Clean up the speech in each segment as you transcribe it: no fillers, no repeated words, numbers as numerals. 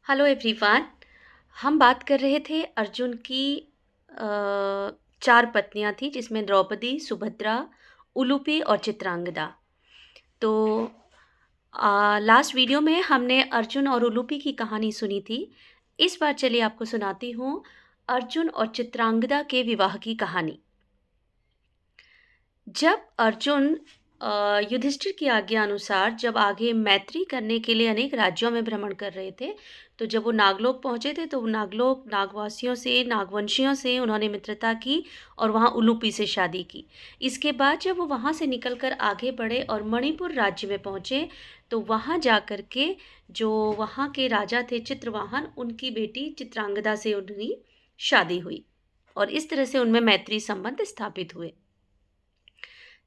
Hello everyone. हम बात कर रहे थे अर्जुन की चार पत्नियां थी जिसमें द्रौपदी, सुभद्रा, उलूपी और चित्रांगदा। तो लास्ट वीडियो में हमने अर्जुन और उलूपी की कहानी सुनी थी। इस बार चलिए आपको सुनाती हूँ अर्जुन और चित्रांगदा के विवाह की कहानी। जब अर्जुन युधिष्ठिर की आज्ञा अनुसार जब आगे मैत्री करने के लिए अनेक राज्यों में भ्रमण कर रहे थे, तो जब वो नागलोक पहुंचे थे तो वो नागलोक नागवासियों से, नागवंशियों से उन्होंने मित्रता की और वहां उलूपी से शादी की। इसके बाद जब वो वहां से निकलकर आगे बढ़े और मणिपुर राज्य में पहुंचे, तो वहां जाकर के जो वहां के राजा थे चित्रवाहन, उनकी बेटी चित्रांगदा से उनकी शादी हुई और इस तरह से उनमें मैत्री संबंध स्थापित हुए।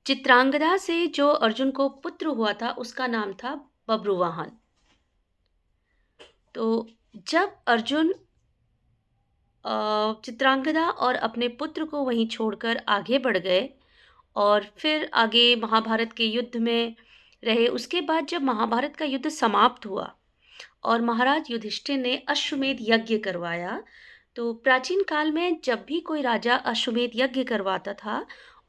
चित्रांगदा से जो अर्जुन को पुत्र हुआ था उसका नाम था बब्रुवाहन। तो जब अर्जुन चित्रांगदा और अपने पुत्र को वहीं छोड़कर आगे बढ़ गए और फिर आगे महाभारत के युद्ध में रहे। उसके बाद जब महाभारत का युद्ध समाप्त हुआ और महाराज युधिष्ठिर ने अश्वमेध यज्ञ करवाया, तो प्राचीन काल में जब भी कोई राजा अश्वमेध यज्ञ करवाता था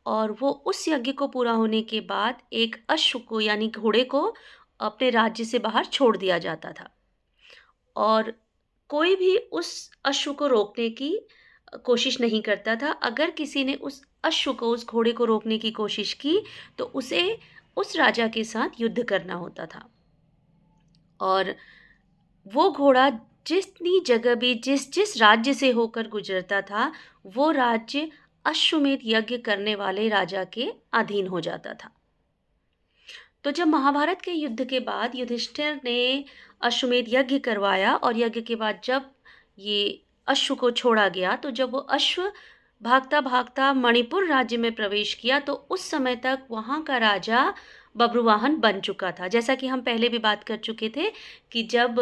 और वो उस यज्ञ को पूरा होने के बाद एक अश्व को यानी घोड़े को अपने राज्य से बाहर छोड़ दिया जाता था और कोई भी उस अश्व को रोकने की कोशिश नहीं करता था। अगर किसी ने उस अश्व को, उस घोड़े को रोकने की कोशिश की, तो उसे उस राजा के साथ युद्ध करना होता था। और वो घोड़ा जितनी जगह भी जिस जिस राज्य से होकर गुजरता था, वो राज्य अश्वमेध यज्ञ करने वाले राजा के अधीन हो जाता था। तो जब महाभारत के युद्ध के बाद युधिष्ठिर ने अश्वमेध यज्ञ करवाया और यज्ञ के बाद जब ये अश्व को छोड़ा गया, तो जब वो अश्व भागता भागता मणिपुर राज्य में प्रवेश किया, तो उस समय तक वहाँ का राजा बब्रुवाहन बन चुका था। जैसा कि हम पहले भी बात कर चुके थे कि जब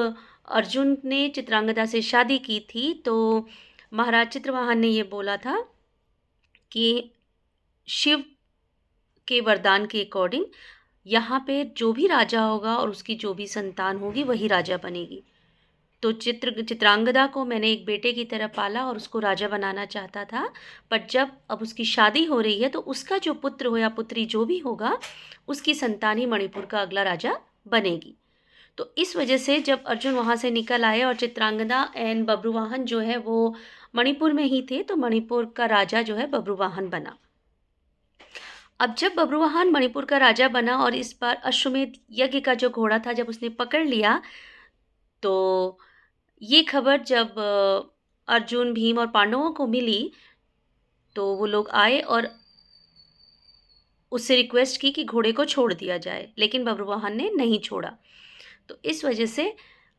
अर्जुन ने चित्रांगदा से शादी की थी, तो महाराज चित्रवाहन ने ये बोला था कि शिव के वरदान के अकॉर्डिंग यहाँ पे जो भी राजा होगा और उसकी जो भी संतान होगी वही राजा बनेगी। तो चित्रांगदा को मैंने एक बेटे की तरह पाला और उसको राजा बनाना चाहता था, पर जब अब उसकी शादी हो रही है तो उसका जो पुत्र हो या पुत्री जो भी होगा, उसकी संतान ही मणिपुर का अगला राजा बनेगी। तो इस वजह से जब अर्जुन वहाँ से निकल आए और चित्रांगदा एंड बब्रुवाहन जो है वो मणिपुर में ही थे, तो मणिपुर का राजा जो है बब्रुवाहन बना। अब जब बब्रुवाहन मणिपुर का राजा बना और इस बार अश्वमेध यज्ञ का जो घोड़ा था जब उसने पकड़ लिया, तो ये खबर जब अर्जुन, भीम और पांडवों को मिली, तो वो लोग आए और उससे रिक्वेस्ट की कि घोड़े को छोड़ दिया जाए, लेकिन बब्रुवाहन ने नहीं छोड़ा। तो इस वजह से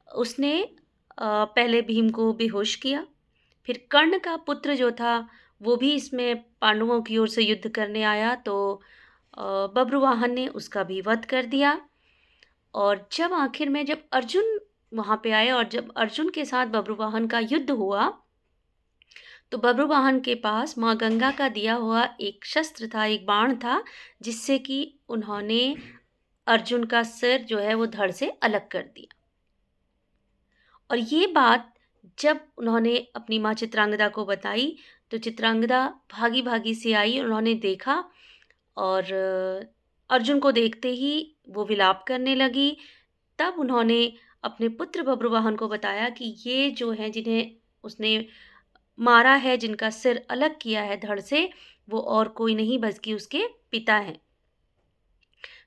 उसने पहले भीम को बेहोश किया, फिर कर्ण का पुत्र जो था वो भी इसमें पांडवों की ओर से युद्ध करने आया, तो बब्रुवाहन ने उसका भी वध कर दिया। और जब आखिर में जब अर्जुन वहाँ पे आए और जब अर्जुन के साथ बब्रुवाहन का युद्ध हुआ, तो बब्रुवाहन के पास माँ गंगा का दिया हुआ एक शस्त्र था, एक बाण था, जिससे कि उन्होंने अर्जुन का सिर जो है वो धड़ से अलग कर दिया। और ये बात जब उन्होंने अपनी माँ चित्रांगदा को बताई, तो चित्रांगदा भागी भागी से आई। उन्होंने देखा और अर्जुन को देखते ही वो विलाप करने लगी। तब उन्होंने अपने पुत्र बब्रुवाहन को बताया कि ये जो हैं जिन्हें उसने मारा है, जिनका सिर अलग किया है धड़ से, वो और कोई नहीं बल्कि उसके पिता हैं।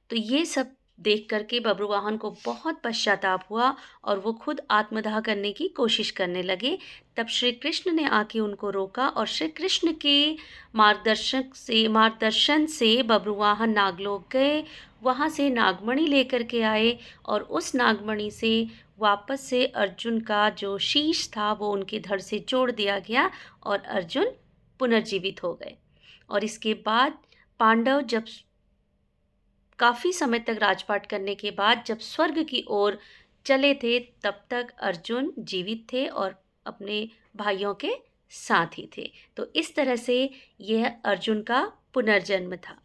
तो ये सब देख करके बब्रुवाहन को बहुत पश्चाताप हुआ और वो खुद आत्मदाह करने की कोशिश करने लगे। तब श्री कृष्ण ने आके उनको रोका और श्री कृष्ण के मार्गदर्शन से बब्रुवाहन नागलोक गए, वहाँ से नागमणि लेकर के आए और उस नागमणि से वापस से अर्जुन का जो शीश था वो उनके धड़ से जोड़ दिया गया और अर्जुन पुनर्जीवित हो गए। और इसके बाद पांडव जब काफ़ी समय तक राजपाट करने के बाद जब स्वर्ग की ओर चले थे, तब तक अर्जुन जीवित थे और अपने भाइयों के साथ ही थे। तो इस तरह से यह अर्जुन का पुनर्जन्म था।